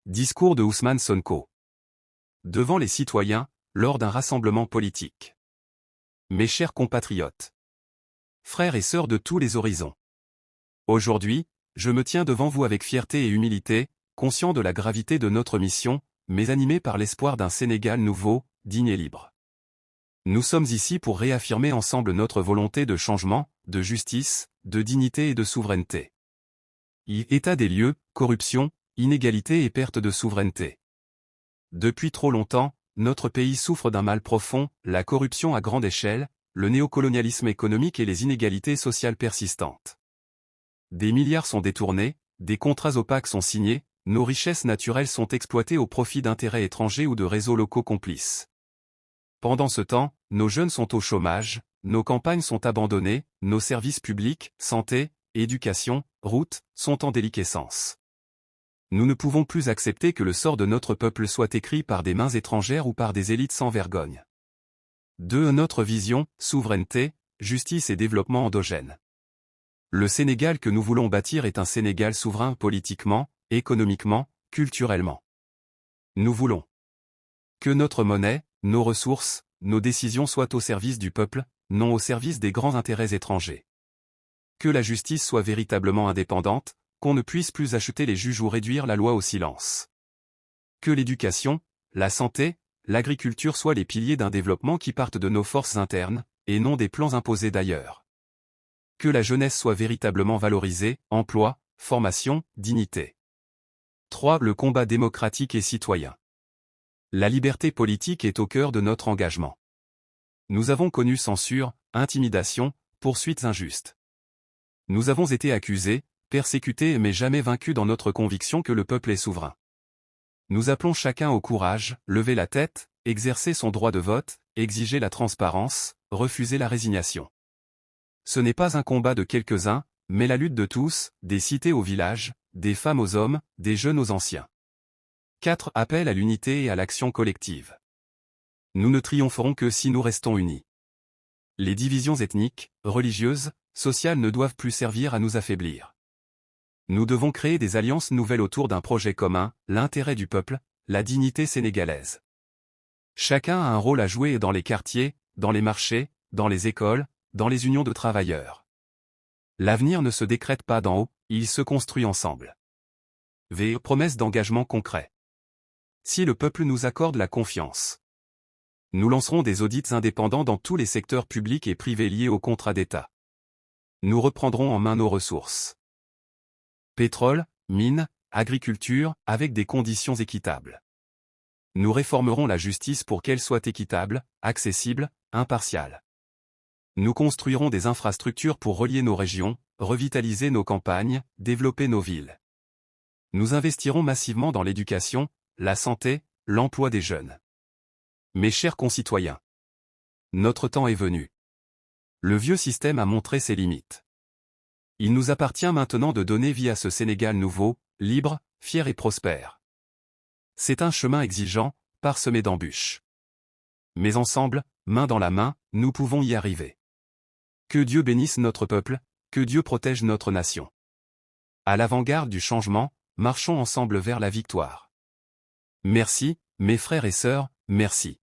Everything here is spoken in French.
Discours de Ousmane Sonko. Devant les citoyens, lors d'un rassemblement politique. Mes chers compatriotes, frères et sœurs de tous les horizons. Aujourd'hui, je me tiens devant vous avec fierté et humilité, conscient de la gravité de notre mission, mais animé par l'espoir d'un Sénégal nouveau, digne et libre. Nous sommes ici pour réaffirmer ensemble notre volonté de changement, de justice, de dignité et de souveraineté. État des lieux, corruption, inégalité et perte de souveraineté. Depuis trop longtemps, notre pays souffre d'un mal profond, la corruption à grande échelle, le néocolonialisme économique et les inégalités sociales persistantes. Des milliards sont détournés, des contrats opaques sont signés, nos richesses naturelles sont exploitées au profit d'intérêts étrangers ou de réseaux locaux complices. Pendant ce temps, nos jeunes sont au chômage, nos campagnes sont abandonnées, nos services publics, santé, éducation, routes, sont en déliquescence. Nous ne pouvons plus accepter que le sort de notre peuple soit écrit par des mains étrangères ou par des élites sans vergogne. 2. Notre vision, souveraineté, justice et développement endogène. Le Sénégal que nous voulons bâtir est un Sénégal souverain politiquement, économiquement, culturellement. Nous voulons que notre monnaie, nos ressources, nos décisions soient au service du peuple, non au service des grands intérêts étrangers. Que la justice soit véritablement indépendante, qu'on ne puisse plus acheter les juges ou réduire la loi au silence. Que l'éducation, la santé, l'agriculture soient les piliers d'un développement qui parte de nos forces internes, et non des plans imposés d'ailleurs. Que la jeunesse soit véritablement valorisée, emploi, formation, dignité. 3. Le combat démocratique et citoyen. La liberté politique est au cœur de notre engagement. Nous avons connu censure, intimidation, poursuites injustes. Nous avons été accusés, persécutés mais jamais vaincus dans notre conviction que le peuple est souverain. Nous appelons chacun au courage, lever la tête, exercer son droit de vote, exiger la transparence, refuser la résignation. Ce n'est pas un combat de quelques-uns, mais la lutte de tous, des cités aux villages, des femmes aux hommes, des jeunes aux anciens. 4. Appel à l'unité et à l'action collective. Nous ne triompherons que si nous restons unis. Les divisions ethniques, religieuses, sociales ne doivent plus servir à nous affaiblir. Nous devons créer des alliances nouvelles autour d'un projet commun, l'intérêt du peuple, la dignité sénégalaise. Chacun a un rôle à jouer dans les quartiers, dans les marchés, dans les écoles, dans les unions de travailleurs. L'avenir ne se décrète pas d'en haut, il se construit ensemble. Promesse d'engagement concret. Si le peuple nous accorde la confiance, nous lancerons des audits indépendants dans tous les secteurs publics et privés liés aux contrats d'État. Nous reprendrons en main nos ressources. Pétrole, mines, agriculture, avec des conditions équitables. Nous réformerons la justice pour qu'elle soit équitable, accessible, impartiale. Nous construirons des infrastructures pour relier nos régions, revitaliser nos campagnes, développer nos villes. Nous investirons massivement dans l'éducation, la santé, l'emploi des jeunes. Mes chers concitoyens, notre temps est venu. Le vieux système a montré ses limites. Il nous appartient maintenant de donner vie à ce Sénégal nouveau, libre, fier et prospère. C'est un chemin exigeant, parsemé d'embûches. Mais ensemble, main dans la main, nous pouvons y arriver. Que Dieu bénisse notre peuple, que Dieu protège notre nation. À l'avant-garde du changement, marchons ensemble vers la victoire. Merci, mes frères et sœurs, merci.